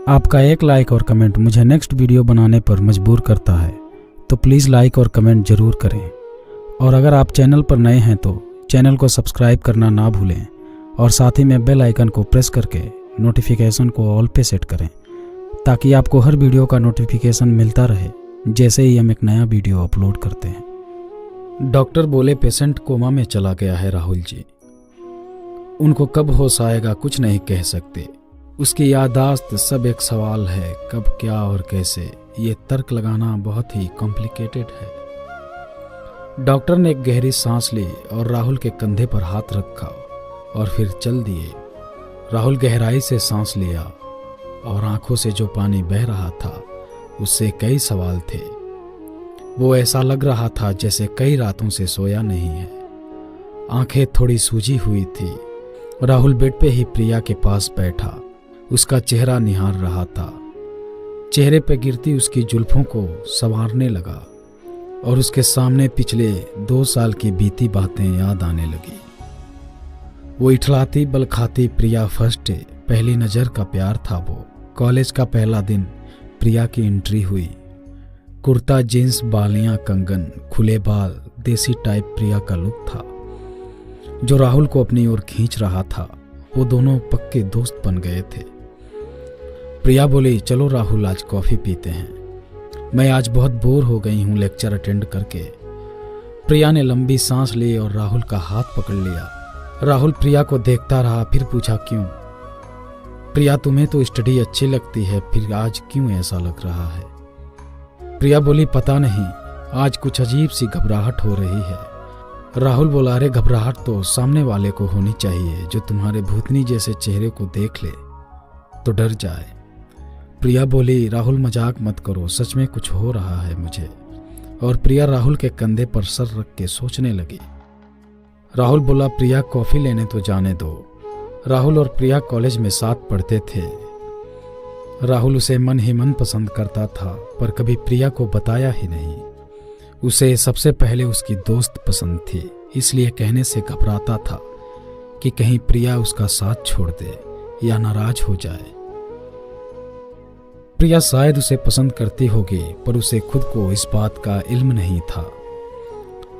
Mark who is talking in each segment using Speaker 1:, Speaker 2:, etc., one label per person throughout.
Speaker 1: आपका एक लाइक और कमेंट मुझे नेक्स्ट वीडियो बनाने पर मजबूर करता है, तो प्लीज़ लाइक और कमेंट ज़रूर करें। और अगर आप चैनल पर नए हैं तो चैनल को सब्सक्राइब करना ना भूलें और साथ ही में बेल आइकन को प्रेस करके नोटिफिकेशन को ऑल पे सेट करें, ताकि आपको हर वीडियो का नोटिफिकेशन मिलता रहे जैसे ही हम एक नया वीडियो अपलोड करते हैं। डॉक्टर बोले पेशेंट कोमा में चला गया है राहुल जी। उनको कब होश आएगा कुछ नहीं कह सकते। उसकी याददाश्त सब एक सवाल है, कब क्या और कैसे, ये तर्क लगाना बहुत ही कॉम्प्लिकेटेड है। डॉक्टर ने एक गहरी सांस ली और राहुल के कंधे पर हाथ रखा और फिर चल दिए। राहुल गहराई से सांस लिया और आंखों से जो पानी बह रहा था उससे कई सवाल थे। वो ऐसा लग रहा था जैसे कई रातों से सोया नहीं है। आंखें थोड़ी सूजी हुई थी। राहुल बेड पे ही प्रिया के पास बैठा, उसका चेहरा निहार रहा था। चेहरे पे गिरती उसकी जुल्फों को संवारने लगा और उसके सामने पिछले 2 साल की बीती बातें याद आने लगी। वो इठलाती बल खाती प्रिया फर्स्ट डे, पहली नज़र का प्यार था वो। कॉलेज का पहला दिन प्रिया की एंट्री हुई। कुर्ता जींस, बालियां, कंगन, खुले बाल, देसी टाइप प्रिया का लुक था जो राहुल को अपनी ओर खींच रहा था। वो दोनों पक्के दोस्त बन गए थे। प्रिया बोली, चलो राहुल आज कॉफ़ी पीते हैं, मैं आज बहुत बोर हो गई हूँ लेक्चर अटेंड करके। प्रिया ने लंबी सांस ली और राहुल का हाथ पकड़ लिया। राहुल प्रिया को देखता रहा, फिर पूछा क्यों? प्रिया, तुम्हें तो स्टडी अच्छी लगती है, फिर आज क्यों ऐसा लग रहा है? प्रिया बोली, पता नहीं, आज कुछ अजीब सी घबराहट हो रही है। राहुल बोला, अरे घबराहट तो सामने वाले को होनी चाहिए, जो तुम्हारे भूतनी जैसे चेहरे को देख ले तो डर जाए। प्रिया बोली, राहुल मजाक मत करो, सच में कुछ हो रहा है मुझे। और प्रिया राहुल के कंधे पर सर रख के सोचने लगी। राहुल बोला, प्रिया कॉफ़ी लेने तो जाने दो। राहुल और प्रिया कॉलेज में साथ पढ़ते थे। राहुल उसे मन ही मन पसंद करता था, पर कभी प्रिया को बताया ही नहीं। उसे सबसे पहले उसकी दोस्त पसंद थी, इसलिए कहने से घबराता था कि कहीं प्रिया उसका साथ छोड़ दे या नाराज हो जाए। प्रिया शायद उसे पसंद करती होगी, पर उसे खुद को इस बात का इल्म नहीं था।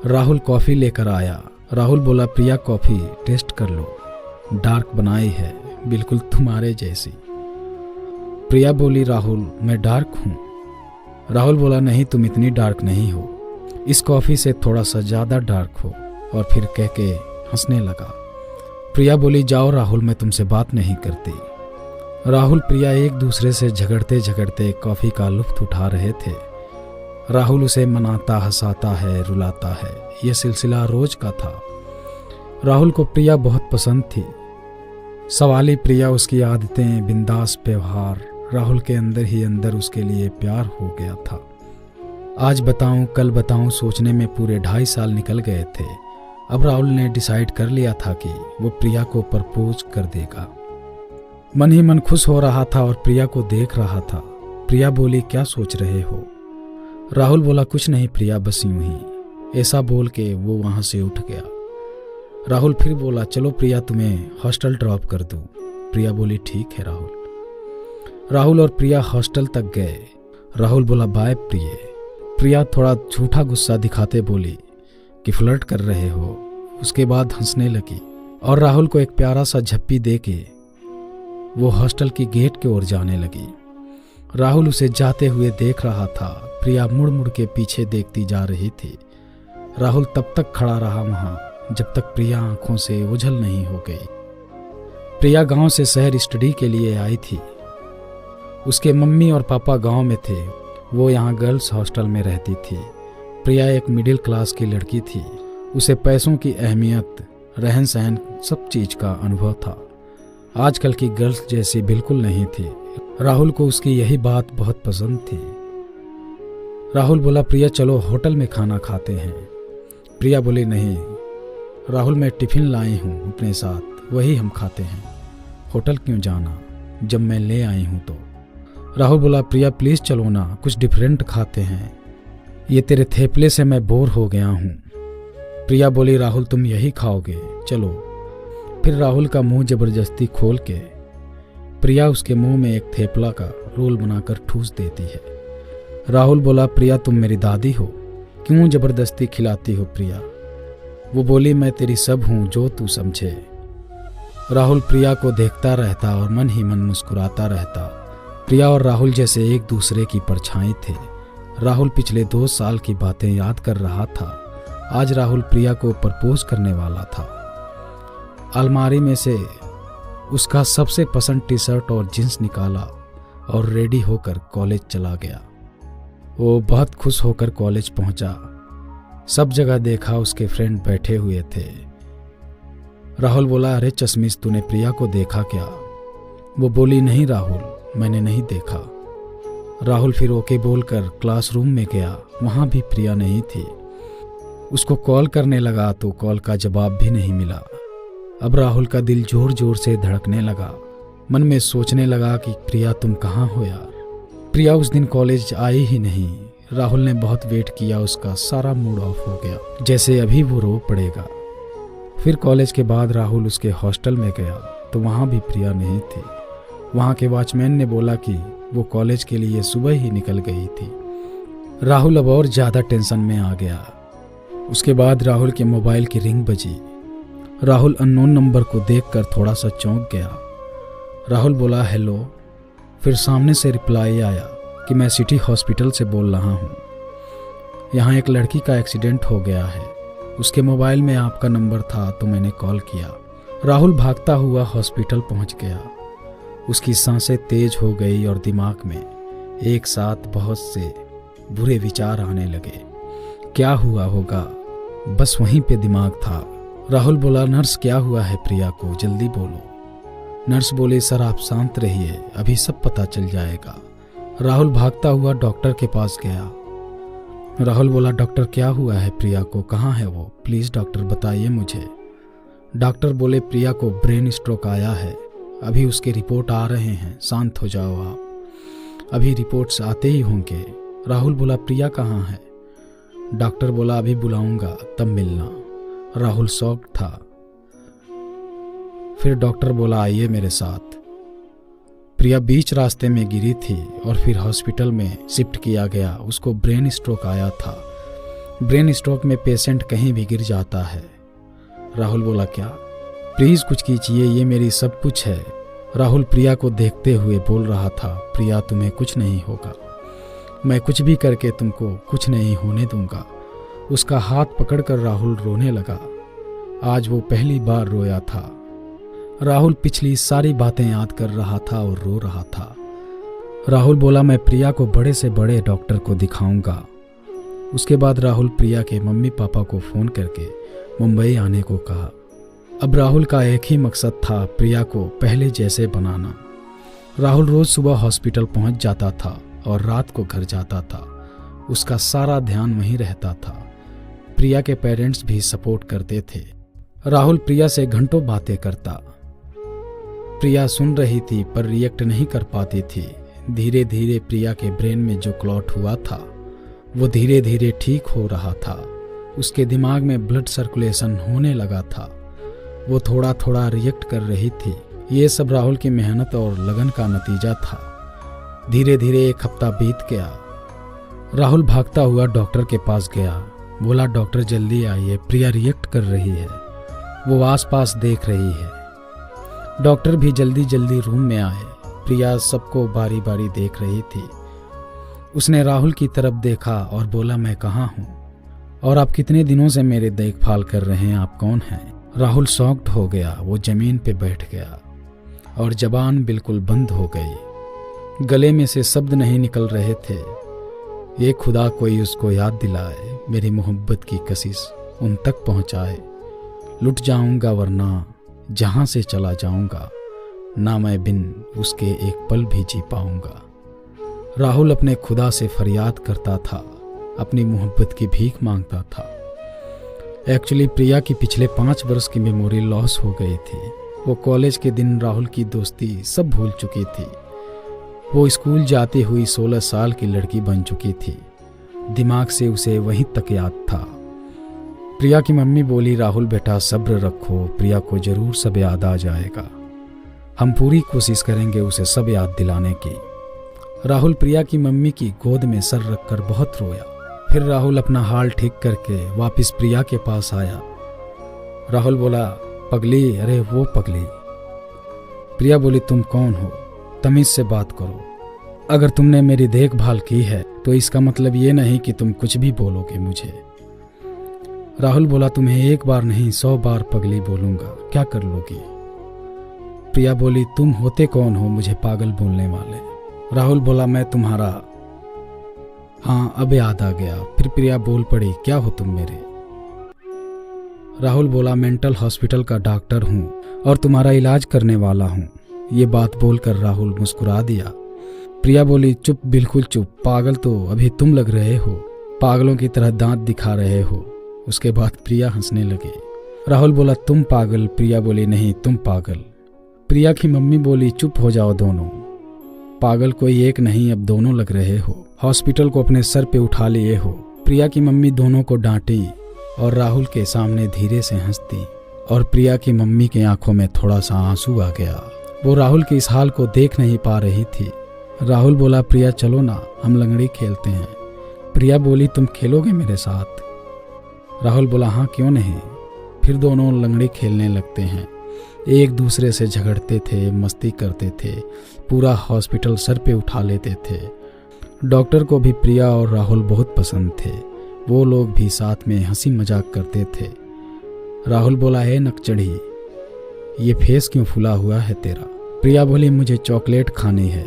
Speaker 1: राहुल कॉफ़ी लेकर आया। राहुल बोला, प्रिया कॉफ़ी टेस्ट कर लो, डार्क बनाई है, बिल्कुल तुम्हारे जैसी। प्रिया बोली, राहुल मैं डार्क हूँ? राहुल बोला, नहीं, तुम इतनी डार्क नहीं हो, इस कॉफ़ी से थोड़ा सा ज़्यादा डार्क हो। और फिर कह के हंसने लगा। प्रिया बोली, जाओ राहुल, मैं तुमसे बात नहीं करती। राहुल प्रिया एक दूसरे से झगड़ते झगड़ते कॉफ़ी का लुत्फ़ उठा रहे थे। राहुल उसे मनाता, हंसाता है, रुलाता है, यह सिलसिला रोज का था। राहुल को प्रिया बहुत पसंद थी। सवाली प्रिया, उसकी आदतें, बिंदास व्यवहार, राहुल के अंदर ही अंदर उसके लिए प्यार हो गया था। आज बताऊं कल बताऊं सोचने में पूरे 2.5 साल निकल गए थे। अब राहुल ने डिसाइड कर लिया था कि वो प्रिया को प्रपोज कर देगा। मन ही मन खुश हो रहा था और प्रिया को देख रहा था। प्रिया बोली, क्या सोच रहे हो? राहुल बोला, कुछ नहीं प्रिया, बस यूं ही। ऐसा बोल के वो वहां से उठ गया। राहुल फिर बोला, चलो प्रिया, तुम्हें हॉस्टल ड्रॉप कर दूं। प्रिया बोली, ठीक है राहुल। राहुल और प्रिया हॉस्टल तक गए। राहुल बोला, बाय प्रिय। प्रिया थोड़ा झूठा गुस्सा दिखाते बोली कि फ्लर्ट कर रहे हो। उसके बाद हंसने लगी और राहुल को एक प्यारा सा झप्पी दे के वो हॉस्टल की गेट की ओर जाने लगी। राहुल उसे जाते हुए देख रहा था। प्रिया मुड़ मुड़ के पीछे देखती जा रही थी। राहुल तब तक खड़ा रहा वहां जब तक प्रिया आंखों से ओझल नहीं हो गई। प्रिया गांव से शहर स्टडी के लिए आई थी। उसके मम्मी और पापा गांव में थे, वो यहाँ गर्ल्स हॉस्टल में रहती थी। प्रिया एक मिडिल क्लास की लड़की थी। उसे पैसों की अहमियत, रहन सहन, सब चीज का अनुभव था। आजकल की गर्ल्स जैसी बिल्कुल नहीं थी। राहुल को उसकी यही बात बहुत पसंद थी। राहुल बोला, प्रिया चलो होटल में खाना खाते हैं। प्रिया बोली, नहीं राहुल, मैं टिफिन लाई हूँ अपने साथ, वही हम खाते हैं। होटल क्यों जाना जब मैं ले आई हूँ तो? राहुल बोला, प्रिया प्लीज़ चलो ना, कुछ डिफरेंट खाते हैं, ये तेरे थेपले से मैं बोर हो गया हूँ। प्रिया बोली, राहुल तुम यही खाओगे, चलो। फिर राहुल का मुंह जबरदस्ती खोल के प्रिया उसके मुंह में एक थेपला का रोल बनाकर ठूस देती है। राहुल बोला, प्रिया तुम मेरी दादी हो, क्यों जबरदस्ती खिलाती हो प्रिया? वो बोली, मैं तेरी सब हूँ जो तू समझे। राहुल प्रिया को देखता रहता और मन ही मन मुस्कुराता रहता। प्रिया और राहुल जैसे एक दूसरे की परछाई थे। राहुल पिछले 2 साल की बातें याद कर रहा था। आज राहुल प्रिया को प्रपोज करने वाला था। अलमारी में से उसका सबसे पसंद टी शर्ट और जींस निकाला और रेडी होकर कॉलेज चला गया। वो बहुत खुश होकर कॉलेज पहुंचा। सब जगह देखा उसके फ्रेंड बैठे हुए थे। राहुल बोला, अरे चश्मिश तूने प्रिया को देखा क्या? वो बोली, नहीं राहुल, मैंने नहीं देखा। राहुल फिर ओके बोलकर क्लासरूम में गया। वहाँ भी प्रिया नहीं थी। उसको कॉल करने लगा तो कॉल का जवाब भी नहीं मिला। अब राहुल का दिल जोर जोर से धड़कने लगा। मन में सोचने लगा कि प्रिया तुम कहाँ हो यार? प्रिया उस दिन कॉलेज आई ही नहीं। राहुल ने बहुत वेट किया, उसका सारा मूड ऑफ हो गया, जैसे अभी वो रो पड़ेगा। फिर कॉलेज के बाद राहुल उसके हॉस्टल में गया तो वहाँ भी प्रिया नहीं थी। वहाँ के वॉचमैन ने बोला कि वो कॉलेज के लिए सुबह ही निकल गई थी। राहुल अब और ज़्यादा टेंशन में आ गया। उसके बाद राहुल के मोबाइल की रिंग बजी। राहुल अननोन नंबर को देखकर थोड़ा सा चौंक गया। राहुल बोला, हेलो। फिर सामने से रिप्लाई आया कि मैं सिटी हॉस्पिटल से बोल रहा हूँ। यहाँ एक लड़की का एक्सीडेंट हो गया है, उसके मोबाइल में आपका नंबर था तो मैंने कॉल किया। राहुल भागता हुआ हॉस्पिटल पहुँच गया। उसकी सांसें तेज हो गई और दिमाग में एक साथ बहुत से बुरे विचार आने लगे। क्या हुआ होगा, बस वहीं पे दिमाग था। राहुल बोला, नर्स क्या हुआ है प्रिया को, जल्दी बोलो। नर्स बोली, सर आप शांत रहिए, अभी सब पता चल जाएगा। राहुल भागता हुआ डॉक्टर के पास गया। राहुल बोला, डॉक्टर क्या हुआ है प्रिया को, कहाँ है वो, प्लीज़ डॉक्टर बताइए मुझे। डॉक्टर बोले, प्रिया को ब्रेन स्ट्रोक आया है, अभी उसके रिपोर्ट आ रहे हैं, शांत हो जाओ आप, अभी रिपोर्ट्स आते ही होंगे। राहुल बोला, प्रिया कहाँ है? डॉक्टर बोला, अभी बुलाऊंगा तब मिलना। राहुल शॉक था। फिर डॉक्टर बोला, आइए मेरे साथ। प्रिया बीच रास्ते में गिरी थी और फिर हॉस्पिटल में शिफ्ट किया गया। उसको ब्रेन स्ट्रोक आया था। ब्रेन स्ट्रोक में पेशेंट कहीं भी गिर जाता है। राहुल बोला, क्या? प्लीज़ कुछ कीजिए, ये मेरी सब कुछ है। राहुल प्रिया को देखते हुए बोल रहा था, प्रिया तुम्हें कुछ नहीं होगा, मैं कुछ भी करके तुमको कुछ नहीं होने दूंगा। उसका हाथ पकड़कर राहुल रोने लगा। आज वो पहली बार रोया था। राहुल पिछली सारी बातें याद कर रहा था और रो रहा था। राहुल बोला, मैं प्रिया को बड़े से बड़े डॉक्टर को दिखाऊंगा। उसके बाद राहुल प्रिया के मम्मी पापा को फ़ोन करके मुंबई आने को कहा। अब राहुल का एक ही मकसद था, प्रिया को पहले जैसे बनाना। राहुल रोज़ सुबह हॉस्पिटल पहुंच जाता था और रात को घर जाता था। उसका सारा ध्यान वहीं रहता था। प्रिया के पेरेंट्स भी सपोर्ट करते थे। राहुल प्रिया से घंटों बातें करता। प्रिया सुन रही थी पर रिएक्ट नहीं कर पाती थी। धीरे धीरे प्रिया के ब्रेन में जो क्लॉट हुआ था वो धीरे धीरे ठीक हो रहा था। उसके दिमाग में ब्लड सर्कुलेशन होने लगा था। वो थोड़ा थोड़ा रिएक्ट कर रही थी। ये सब राहुल की मेहनत और लगन का नतीजा था। धीरे धीरे 1 हफ्ता बीत गया। राहुल भागता हुआ डॉक्टर के पास गया। बोला, डॉक्टर जल्दी आइए, प्रिया रिएक्ट कर रही है, वो आसपास देख रही है। डॉक्टर भी जल्दी जल्दी रूम में आए। प्रिया सबको बारी बारी देख रही थी। उसने राहुल की तरफ देखा और बोला, मैं कहाँ हूँ और आप कितने दिनों से मेरे देखभाल कर रहे हैं, आप कौन हैं? राहुल शॉक्ड हो गया। वो जमीन पे बैठ गया और जबान बिल्कुल बंद हो गई। गले में से शब्द नहीं निकल रहे थे। ये खुदा कोई उसको याद दिलाए, मेरी मोहब्बत की कशिश उन तक पहुँचाए। लुट जाऊंगा वरना जहाँ से चला जाऊंगा, ना मैं बिन उसके एक पल भी जी पाऊंगा। राहुल अपने खुदा से फरियाद करता था, अपनी मोहब्बत की भीख मांगता था। एक्चुअली प्रिया की पिछले 5 वर्ष की मेमोरी लॉस हो गई थी। वो कॉलेज के दिन राहुल की दोस्ती सब भूल चुकी थी। वो स्कूल जाती हुई 16 साल की लड़की बन चुकी थी। दिमाग से उसे वहीं तक याद था। प्रिया की मम्मी बोली, राहुल बेटा सब्र रखो, प्रिया को जरूर सब याद आ जाएगा। हम पूरी कोशिश करेंगे उसे सब याद दिलाने की। राहुल प्रिया की मम्मी की गोद में सर रखकर बहुत रोया। फिर राहुल अपना हाल ठीक करके वापस प्रिया के पास आया। राहुल बोला, पगली, अरे वो पगली। प्रिया बोली, तुम कौन हो? तमीज से बात करो। अगर तुमने मेरी देखभाल की है तो इसका मतलब ये नहीं कि तुम कुछ भी बोलोगे मुझे। राहुल बोला, तुम्हें एक बार नहीं 100 बार पगली बोलूंगा, क्या कर लोगी? प्रिया बोली, तुम होते कौन हो मुझे पागल बोलने वाले? राहुल बोला, मैं तुम्हारा। हाँ, अब याद आ गया। फिर प्रिया बोल पड़ी, क्या हो तुम मेरे? राहुल बोला, मेंटल हॉस्पिटल का डॉक्टर हूँ और तुम्हारा इलाज करने वाला हूँ। ये बात बोलकर राहुल मुस्कुरा दिया। प्रिया बोली, चुप, बिल्कुल चुप। पागल तो अभी तुम लग रहे हो, पागलों की तरह दांत दिखा रहे हो। उसके बाद प्रिया हंसने लगी। राहुल बोला, तुम पागल? प्रिया बोली, नहीं, तुम पागल। प्रिया की मम्मी बोली, चुप हो जाओ दोनों, पागल कोई एक नहीं, अब दोनों लग रहे हो। हॉस्पिटल को अपने सर पे उठा लिए हो। प्रिया की मम्मी दोनों को डांटी और राहुल के सामने धीरे से हंसती और प्रिया की मम्मी की आंखों में थोड़ा सा आंसू आ गया। वो राहुल के इस हाल को देख नहीं पा रही थी। राहुल बोला, प्रिया चलो ना, हम लंगड़ी खेलते हैं। प्रिया बोली, तुम खेलोगे मेरे साथ? राहुल बोला, हाँ, क्यों नहीं। फिर दोनों लंगड़ी खेलने लगते हैं। एक दूसरे से झगड़ते थे, मस्ती करते थे, पूरा हॉस्पिटल सर पे उठा लेते थे। डॉक्टर को भी प्रिया और राहुल बहुत पसंद थे। वो लोग भी साथ में हंसी मजाक करते थे। राहुल बोला, हे नकचढ़ी, ये फेस क्यों फुला हुआ है तेरा? प्रिया बोली, मुझे चॉकलेट खानी है,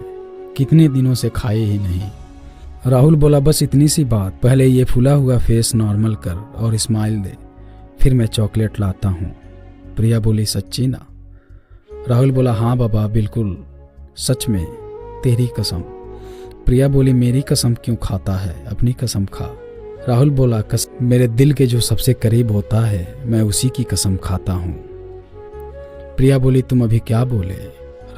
Speaker 1: कितने दिनों से खाई ही नहीं। राहुल बोला, बस इतनी सी बात, पहले ये फुला हुआ फेस नॉर्मल कर और स्माइल दे, फिर मैं चॉकलेट लाता हूँ। प्रिया बोली, सच्ची ना? राहुल बोला, हाँ बाबा, बिल्कुल सच में, तेरी कसम। प्रिया बोली, मेरी कसम क्यों खाता है, अपनी कसम खा। राहुल बोला, कसम मेरे दिल के जो सबसे करीब होता है मैं उसी की कसम खाता हूँ। प्रिया बोली, तुम अभी क्या बोले?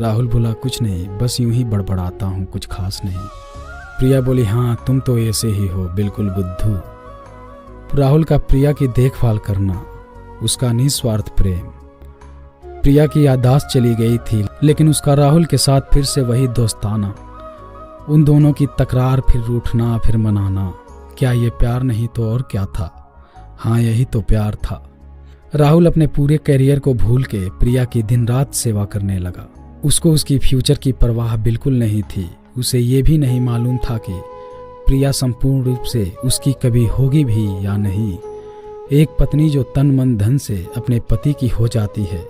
Speaker 1: राहुल बोला, कुछ नहीं, बस यूं ही बड़बड़ाता हूँ, कुछ खास नहीं। प्रिया बोली, हाँ, तुम तो ऐसे ही हो, बिल्कुल बुद्धू। राहुल का प्रिया की देखभाल करना, उसका निस्वार्थ प्रेम। प्रिया की याददाश्त चली गई थी, लेकिन उसका राहुल के साथ फिर से वही दोस्ताना। उन दोनों की तकरार, फिर रूठना, फिर मनाना। क्या ये प्यार नहीं तो और क्या था? हाँ, यही तो प्यार था। राहुल अपने पूरे करियर को भूल के प्रिया की दिन रात सेवा करने लगा। उसको उसकी फ्यूचर की परवाह बिल्कुल नहीं थी। उसे ये भी नहीं मालूम था कि प्रिया संपूर्ण रूप से उसकी कभी होगी भी या नहीं। एक पत्नी जो तन मन धन से अपने पति की हो जाती है,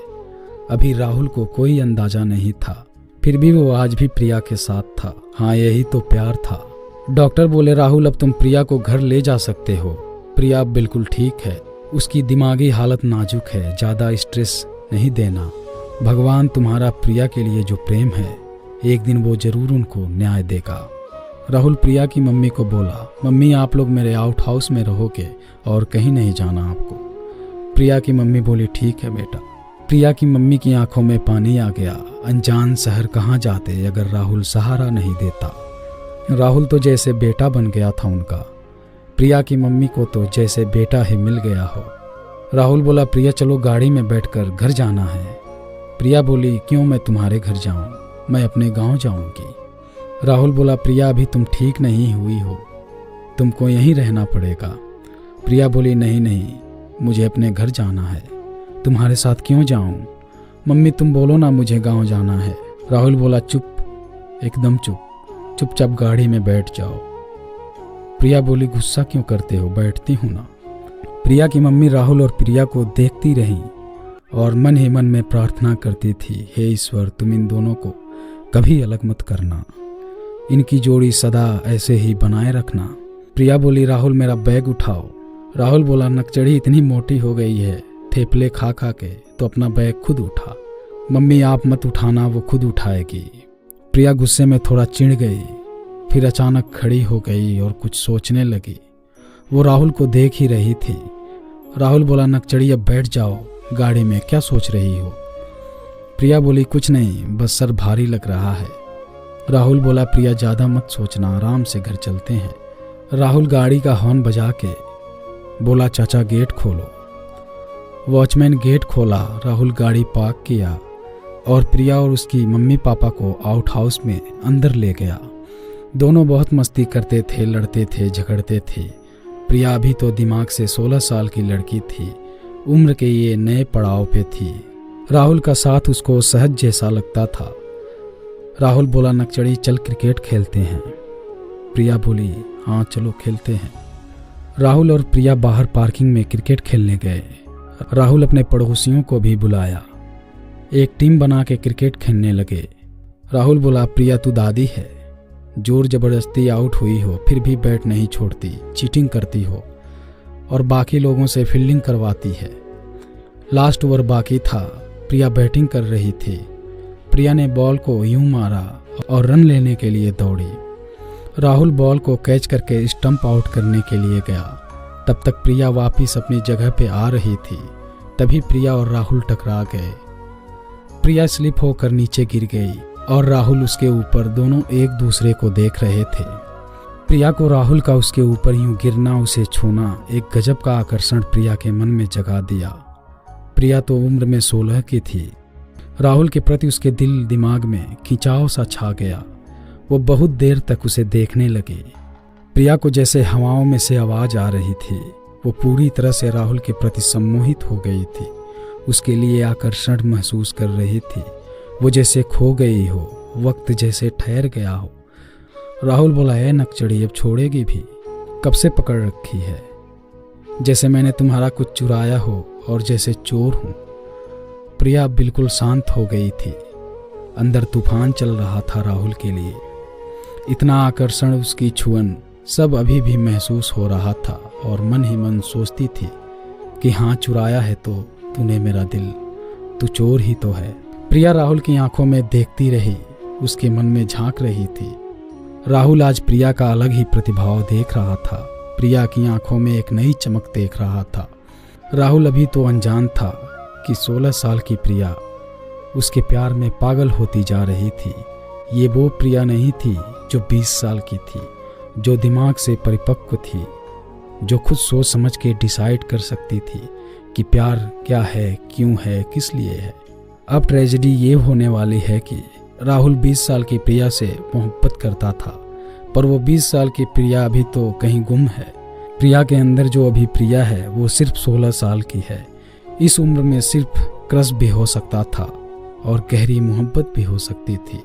Speaker 1: अभी राहुल को कोई अंदाजा नहीं था। फिर भी वो आज भी प्रिया के साथ था। हाँ, यही तो प्यार था। डॉक्टर बोले, राहुल अब तुम प्रिया को घर ले जा सकते हो। प्रिया अब बिल्कुल ठीक है, उसकी दिमागी हालत नाजुक है, ज़्यादा स्ट्रेस नहीं देना। भगवान तुम्हारा प्रिया के लिए जो प्रेम है, एक दिन वो जरूर उनको न्याय देगा। राहुल प्रिया की मम्मी को बोला, मम्मी आप लोग मेरे आउट हाउस में रहोगे और कहीं नहीं जाना आपको। प्रिया की मम्मी बोली, ठीक है बेटा। प्रिया की मम्मी की आंखों में पानी आ गया। अनजान शहर कहाँ जाते अगर राहुल सहारा नहीं देता। राहुल तो जैसे बेटा बन गया था उनका। प्रिया की मम्मी को तो जैसे बेटा ही मिल गया हो। राहुल बोला, प्रिया चलो गाड़ी में बैठकर घर जाना है। प्रिया बोली, क्यों, मैं तुम्हारे घर जाऊं? मैं अपने गांव जाऊंगी। राहुल बोला, प्रिया अभी तुम ठीक नहीं हुई हो, तुमको यहीं रहना पड़ेगा। प्रिया बोली, नहीं नहीं, मुझे अपने घर जाना है। तुम्हारे साथ क्यों जाऊं? मम्मी तुम बोलो ना, मुझे गांव जाना है। राहुल बोला, चुप, एकदम चुप, चुपचाप गाड़ी में बैठ जाओ। प्रिया बोली, गुस्सा क्यों करते हो, बैठती हूँ ना। प्रिया की मम्मी राहुल और प्रिया को देखती रही और मन ही मन में प्रार्थना करती थी, हे ईश्वर तुम इन दोनों को कभी अलग मत करना, इनकी जोड़ी सदा ऐसे ही बनाए रखना। प्रिया बोली, राहुल मेरा बैग उठाओ। राहुल बोला, नकचढ़ी इतनी मोटी हो गई है थेपले खा खा के, तो अपना बैग खुद उठा। मम्मी आप मत उठाना, वो खुद उठाएगी। प्रिया गुस्से में थोड़ा चिढ़ गई, फिर अचानक खड़ी हो गई और कुछ सोचने लगी। वो राहुल को देख ही रही थी। राहुल बोला, नकचढ़ी अब बैठ जाओ गाड़ी में, क्या सोच रही हो? प्रिया बोली, कुछ नहीं, बस सर भारी लग रहा है। राहुल बोला, प्रिया ज़्यादा मत सोचना, आराम से घर चलते हैं। राहुल गाड़ी का हॉर्न बजा के बोला, चाचा गेट खोलो। वॉचमैन गेट खोला। राहुल गाड़ी पार्क किया। और प्रिया और उसकी मम्मी पापा को आउट हाउस में अंदर ले गया। दोनों बहुत मस्ती करते थे, लड़ते थे, झगड़ते थे। प्रिया अभी तो दिमाग से 16 साल की लड़की थी, उम्र के ये नए पड़ाव पे थी। राहुल का साथ उसको सहज जैसा लगता था। राहुल बोला, नक्चड़ी चल क्रिकेट खेलते हैं। प्रिया बोली, हाँ चलो खेलते हैं। राहुल और प्रिया बाहर पार्किंग में क्रिकेट खेलने गए। राहुल अपने पड़ोसियों को भी बुलाया, एक टीम बना के क्रिकेट खेलने लगे। राहुल बोला, प्रिया तू दादी है, जोर जबरदस्ती आउट हुई हो फिर भी बैट नहीं छोड़ती, चीटिंग करती हो और बाकी लोगों से फील्डिंग करवाती है। लास्ट ओवर बाकी था, प्रिया बैटिंग कर रही थी। प्रिया ने बॉल को यूं मारा और रन लेने के लिए दौड़ी। राहुल बॉल को कैच करके स्टंप आउट करने के लिए गया। तब तक प्रिया वापस अपनी जगह पे आ रही थी। तभी प्रिया और राहुल टकरा गए। प्रिया स्लिप होकर नीचे गिर गई और राहुल उसके ऊपर। दोनों एक दूसरे को देख रहे थे। प्रिया को राहुल का उसके ऊपर यूं गिरना, उसे छूना एक गजब का आकर्षण प्रिया के मन में जगा दिया। प्रिया तो उम्र में 16 की थी। राहुल के प्रति उसके दिल दिमाग में खिंचाव सा छा गया। वो बहुत देर तक उसे देखने लगे। प्रिया को जैसे हवाओं में से आवाज आ रही थी। वो पूरी तरह से राहुल के प्रति सम्मोहित हो गई थी। उसके लिए आकर्षण महसूस कर रही थी। वो जैसे खो गई हो, वक्त जैसे ठहर गया हो। राहुल बोला, है नक्चड़ी अब छोड़ेगी भी? कब से पकड़ रखी है? जैसे मैंने तुम्हारा कुछ चुराया हो और जैसे चोर हूं। प्रिया बिल्कुल शांत हो गई थी। अंदर तूफान चल रहा था राहुल के लिए। इतना आकर्षण, उसकी छुअन सब अभी भी महसूस हो रहा था और मन ही मन सोचती थी कि हाँ चुराया है तो तूने मेरा दिल, तू चोर ही तो है। प्रिया राहुल की आंखों में देखती रही, उसके मन में झांक रही थी। राहुल आज प्रिया का अलग ही प्रतिभाव देख रहा था। प्रिया की आंखों में एक नई चमक देख रहा था। राहुल अभी तो अनजान था कि 16 साल की प्रिया उसके प्यार में पागल होती जा रही थी। ये वो प्रिया नहीं थी जो 20 साल की थी, जो दिमाग से परिपक्व थी, जो खुद सोच समझ के डिसाइड कर सकती थी कि प्यार क्या है, क्यों है, किस लिए है। अब ट्रेजेडी ये होने वाली है कि राहुल 20 साल की प्रिया से मोहब्बत करता था, पर वो 20 साल की प्रिया अभी तो कहीं गुम है। प्रिया के अंदर जो अभी प्रिया है वो सिर्फ 16 साल की है। इस उम्र में सिर्फ क्रश भी हो सकता था और गहरी मोहब्बत भी हो सकती थी।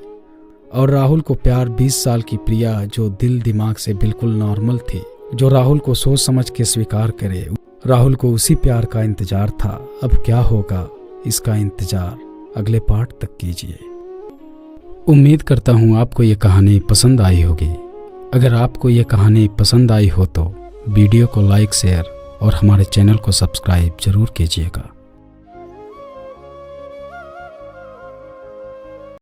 Speaker 1: और राहुल को प्यार 20 साल की प्रिया जो दिल दिमाग से बिल्कुल नॉर्मल थी, जो राहुल को सोच समझ के स्वीकार करे, राहुल को उसी प्यार का इंतजार था। अब क्या होगा इसका इंतजार अगले पार्ट तक कीजिए। उम्मीद करता हूँ आपको ये कहानी पसंद आई होगी। अगर आपको ये कहानी पसंद आई हो तो वीडियो को लाइक, शेयर और हमारे चैनल को सब्सक्राइब जरूर कीजिएगा।